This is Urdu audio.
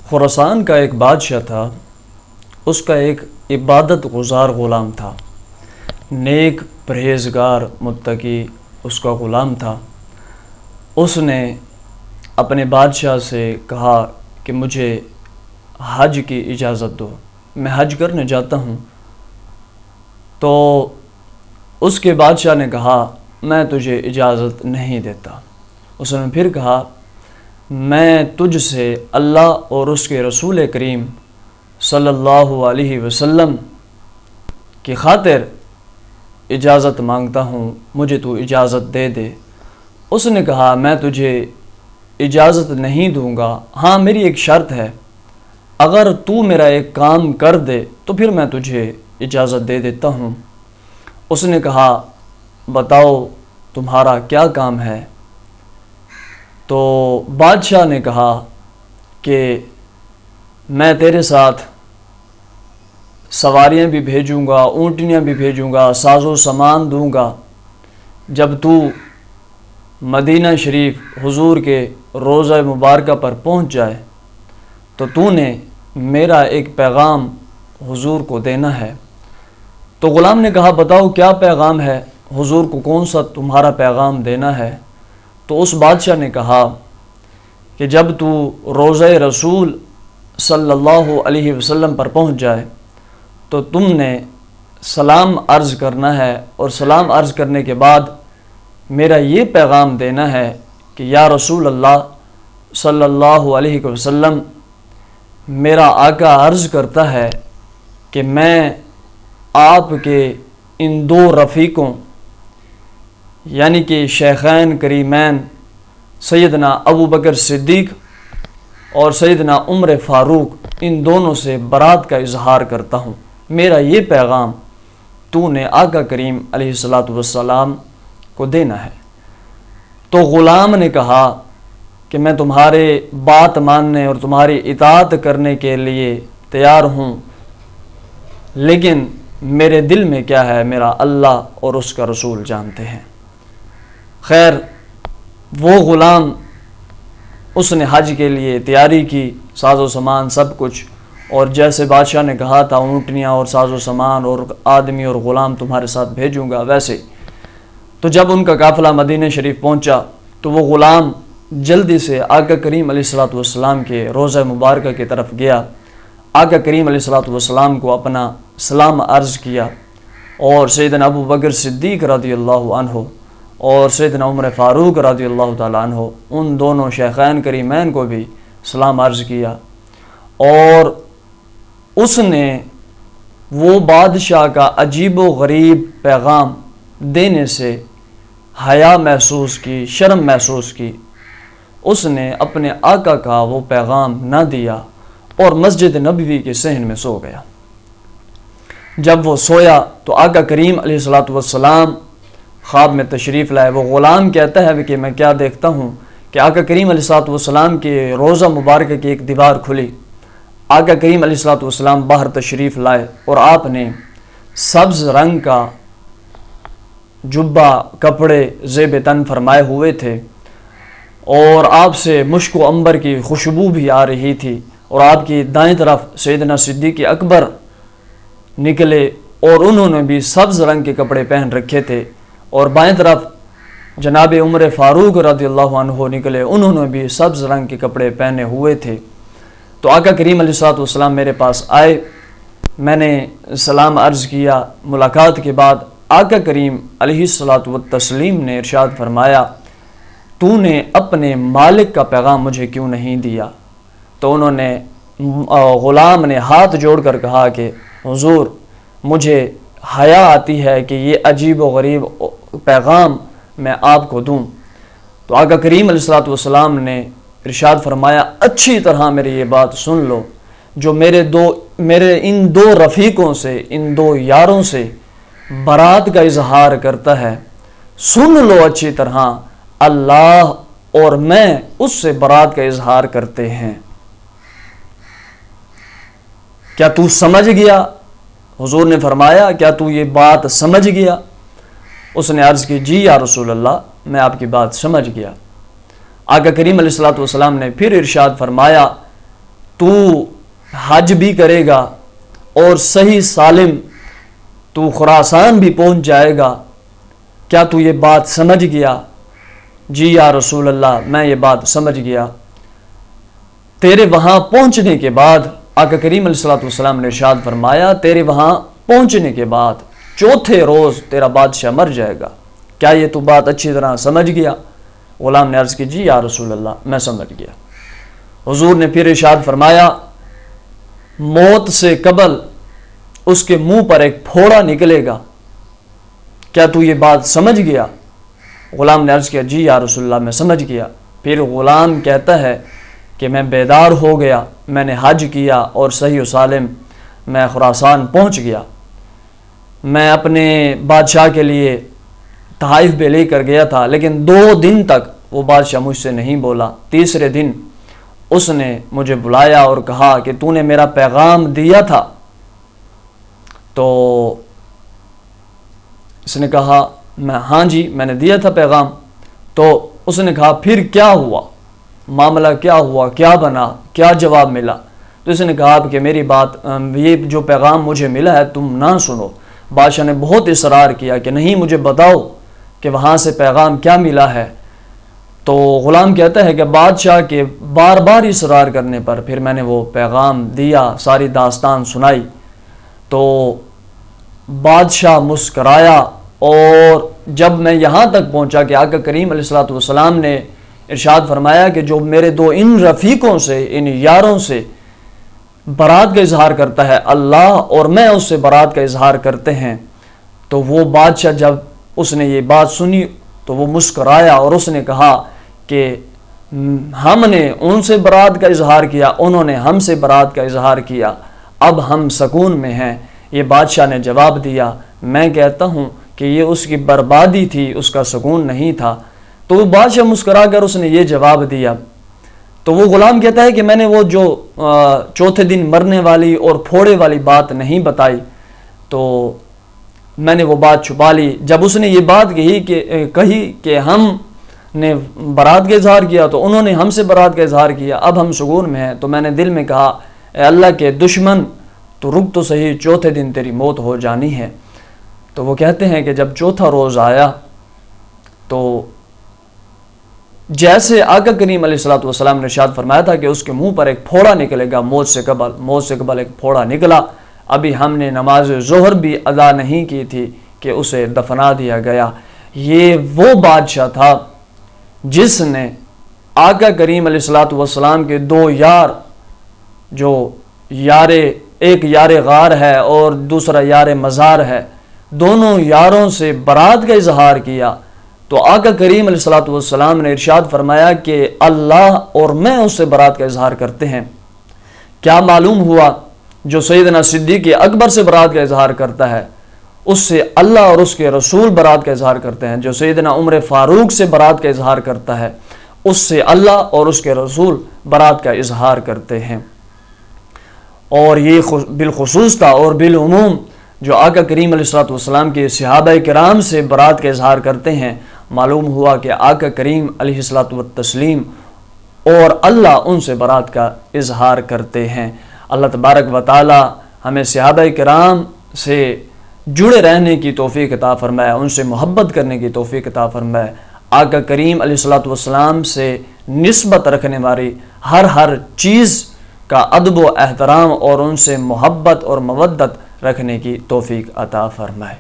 خراسان کا ایک بادشاہ تھا، اس کا ایک عبادت گزار غلام تھا، نیک پرہیزگار متقی اس کا غلام تھا۔ اس نے اپنے بادشاہ سے کہا کہ مجھے حج کی اجازت دو، میں حج کرنے جاتا ہوں۔ تو اس کے بادشاہ نے کہا میں تجھے اجازت نہیں دیتا۔ اس نے پھر کہا میں تجھ سے اللہ اور اس کے رسول کریم صلی اللہ علیہ وسلم کی خاطر اجازت مانگتا ہوں، مجھے تو اجازت دے دے۔ اس نے کہا میں تجھے اجازت نہیں دوں گا، ہاں میری ایک شرط ہے، اگر تو میرا ایک کام کر دے تو پھر میں تجھے اجازت دے دیتا ہوں۔ اس نے کہا بتاؤ تمہارا کیا کام ہے؟ تو بادشاہ نے کہا کہ میں تیرے ساتھ سواریاں بھی بھیجوں گا، اونٹنیاں بھی بھیجوں گا، ساز و سامان دوں گا۔ جب تو مدینہ شریف حضور کے روضہ مبارکہ پر پہنچ جائے تو نے میرا ایک پیغام حضور کو دینا ہے۔ تو غلام نے کہا بتاؤ کیا پیغام ہے، حضور کو کون سا تمہارا پیغام دینا ہے؟ تو اس بادشاہ نے کہا کہ جب تو روضہ رسول صلی اللہ علیہ وسلم پر پہنچ جائے تو تم نے سلام عرض کرنا ہے، اور سلام عرض کرنے کے بعد میرا یہ پیغام دینا ہے کہ یا رسول اللہ صلی اللہ علیہ وسلم، میرا آقا عرض کرتا ہے کہ میں آپ کے ان دو رفیقوں یعنی کہ شیخین کریمین سیدنا ابو بکر صدیق اور سیدنا عمر فاروق، ان دونوں سے برات کا اظہار کرتا ہوں، میرا یہ پیغام تو نے آقا کریم علیہ الصلاۃ والسلام کو دینا ہے۔ تو غلام نے کہا کہ میں تمہارے بات ماننے اور تمہاری اطاعت کرنے کے لیے تیار ہوں، لیکن میرے دل میں کیا ہے میرا اللہ اور اس کا رسول جانتے ہیں۔ خیر وہ غلام اس نے حج کے لیے تیاری کی، ساز و سامان سب کچھ، اور جیسے بادشاہ نے کہا تھا اونٹنیاں اور ساز و سامان اور آدمی اور غلام تمہارے ساتھ بھیجوں گا ویسے۔ تو جب ان کا قافلہ مدینہ شریف پہنچا تو وہ غلام جلدی سے آقا کریم علیہ الصلاۃ والسلام کے روضہ مبارکہ کی طرف گیا، آقا کریم علیہ الصلاۃ والسلام کو اپنا سلام عرض کیا، اور سیدنا ابو بکر صدیق رضی اللہ عنہ اور سیدنا عمر فاروق رضی اللہ تعالیٰ عنہ، ان دونوں شیخین کریمین کو بھی سلام عرض کیا۔ اور اس نے وہ بادشاہ کا عجیب و غریب پیغام دینے سے حیا محسوس کی، شرم محسوس کی۔ اس نے اپنے آقا کا وہ پیغام نہ دیا اور مسجد نبوی کے صحن میں سو گیا۔ جب وہ سویا تو آقا کریم علیہ الصلاۃ والسلام خواب میں تشریف لائے۔ وہ غلام کہتا ہے کہ میں کیا دیکھتا ہوں کہ آقا کریم علیہ الصلاۃ والسلام کے روضہ مبارکہ کی ایک دیوار کھلی، آقا کریم علیہ الصلاۃ والسلام باہر تشریف لائے اور آپ نے سبز رنگ کا جبہ کپڑے زیب تن فرمائے ہوئے تھے، اور آپ سے مشک و عنبر کی خوشبو بھی آ رہی تھی، اور آپ کی دائیں طرف سیدنا صدیق اکبر نکلے اور انہوں نے بھی سبز رنگ کے کپڑے پہن رکھے تھے، اور بائیں طرف جناب عمر فاروق رضی اللہ عنہ نکلے، انہوں نے بھی سبز رنگ کے کپڑے پہنے ہوئے تھے۔ تو آقا کریم علیہ الصلوۃ والسلام میرے پاس آئے، میں نے سلام عرض کیا۔ ملاقات کے بعد آقا کریم علیہ الصلوۃ والتسلیم نے ارشاد فرمایا تو نے اپنے مالک کا پیغام مجھے کیوں نہیں دیا؟ تو انہوں نے غلام نے ہاتھ جوڑ کر کہا کہ حضور مجھے حیا آتی ہے کہ یہ عجیب و غریب پیغام میں آپ کو دوں۔ تو آقا کریم علیہ الصلوۃ والسلام نے ارشاد فرمایا اچھی طرح میری یہ بات سن لو، جو میرے ان دو رفیقوں سے، ان دو یاروں سے برات کا اظہار کرتا ہے، سن لو اچھی طرح، اللہ اور میں اس سے برات کا اظہار کرتے ہیں۔ کیا تو سمجھ گیا؟ حضور نے فرمایا کیا تو یہ بات سمجھ گیا؟ اس نے عرض کی جی یا رسول اللہ، میں آپ کی بات سمجھ گیا۔ آقا کریم علیہ الصلوۃ والسلام نے پھر ارشاد فرمایا تو حج بھی کرے گا اور صحیح سالم تو خراسان بھی پہنچ جائے گا، کیا تو یہ بات سمجھ گیا؟ جی یا رسول اللہ، میں یہ بات سمجھ گیا۔ تیرے وہاں پہنچنے کے بعد آقا کریم علیہ الصلوۃ والسلام نے ارشاد فرمایا، تیرے وہاں پہنچنے کے بعد چوتھے روز تیرا بادشاہ مر جائے گا، کیا یہ تو بات اچھی طرح سمجھ گیا؟ غلام نے عرض کی جی یا رسول اللہ، میں سمجھ گیا۔ حضور نے پھر ارشاد فرمایا، موت سے قبل اس کے منہ پر ایک پھوڑا نکلے گا، کیا تو یہ بات سمجھ گیا؟ غلام نے عرض کیا جی یا رسول اللہ، میں سمجھ گیا۔ پھر غلام کہتا ہے کہ میں بیدار ہو گیا، میں نے حج کیا اور صحیح و سالم میں خراسان پہنچ گیا۔ میں اپنے بادشاہ کے لیے تحائف بھی لے کر گیا تھا، لیکن 2 دن تک وہ بادشاہ مجھ سے نہیں بولا۔ تیسرے دن اس نے مجھے بلایا اور کہا کہ تو نے میرا پیغام دیا تھا؟ تو اس نے کہا ہاں جی میں نے دیا تھا پیغام۔ تو اس نے کہا پھر کیا ہوا، معاملہ کیا ہوا، کیا بنا، کیا جواب ملا؟ تو اس نے کہا کہ میری بات، یہ جو پیغام مجھے ملا ہے تم نہ سنو۔ بادشاہ نے بہت اصرار کیا کہ نہیں مجھے بتاؤ کہ وہاں سے پیغام کیا ملا ہے۔ تو غلام کہتا ہے کہ بادشاہ کے بار بار اصرار کرنے پر پھر میں نے وہ پیغام دیا، ساری داستان سنائی۔ تو بادشاہ مسکرایا، اور جب میں یہاں تک پہنچا کہ آقا کریم علیہ الصلوۃ والسلام نے ارشاد فرمایا کہ جو میرے 2 ان رفیقوں سے، ان یاروں سے برات کا اظہار کرتا ہے اللہ اور میں اس سے برات کا اظہار کرتے ہیں، تو وہ بادشاہ جب اس نے یہ بات سنی تو وہ مسکرایا اور اس نے کہا کہ ہم نے ان سے برات کا اظہار کیا، انہوں نے ہم سے برات کا اظہار کیا، اب ہم سکون میں ہیں۔ یہ بادشاہ نے جواب دیا، میں کہتا ہوں کہ یہ اس کی بربادی تھی، اس کا سکون نہیں تھا۔ تو وہ بادشاہ مسکرا کر اس نے یہ جواب دیا۔ تو وہ غلام کہتا ہے کہ میں نے وہ جو چوتھے دن مرنے والی اور پھوڑے والی بات نہیں بتائی، تو میں نے وہ بات چھپا لی۔ جب اس نے یہ بات کہی کہ ہم نے برات کا اظہار کیا تو انہوں نے ہم سے برات کا اظہار کیا، اب ہم سکون میں ہیں، تو میں نے دل میں کہا اے اللہ کے دشمن تو رک تو صحیح، چوتھے دن تیری موت ہو جانی ہے۔ تو وہ کہتے ہیں کہ جب چوتھا روز آیا تو جیسے آقا کریم علیہ الصلوۃ والسلام نے ارشاد فرمایا تھا کہ اس کے منہ پر ایک پھوڑا نکلے گا موت سے قبل ایک پھوڑا نکلا۔ ابھی ہم نے نماز ظہر بھی ادا نہیں کی تھی کہ اسے دفنا دیا گیا۔ یہ وہ بادشاہ تھا جس نے آقا کریم علیہ الصلوۃ والسلام کے 2 یار، جو ایک یار غار ہے اور دوسرا یار مزار ہے، دونوں یاروں سے برات کا اظہار کیا۔ تو آقا کریم علیہ الصلوۃ والسلام نے ارشاد فرمایا کہ اللہ اور میں اس سے برات کا اظہار کرتے ہیں۔ کیا معلوم ہوا؟ جو سیدنا صدیق اکبر سے برات کا اظہار کرتا ہے اس سے اللہ اور اس کے رسول برات کا اظہار کرتے ہیں۔ جو سیدنا عمر فاروق سے برات کا اظہار کرتا ہے اس سے اللہ اور اس کے رسول برات کا اظہار کرتے ہیں۔ اور یہ بالخصوص تھا اور بالعموم جو آقا کریم علیہ الصلوۃ والسلام کے صحابہ کرام سے برات کا اظہار کرتے ہیں، معلوم ہوا کہ آقا کریم علیہ الصلوۃ والتسلیم اور اللہ ان سے برات کا اظہار کرتے ہیں۔ اللہ تبارک و تعالی ہمیں صحابہ کرام سے جڑے رہنے کی توفیق عطا فرمائے، ان سے محبت کرنے کی توفیق عطا فرمائے۔ آقا کریم علیہ الصلوۃ والسلام سے نسبت رکھنے والی ہر چیز کا ادب و احترام اور ان سے محبت اور مودت رکھنے کی توفیق عطا فرمائے۔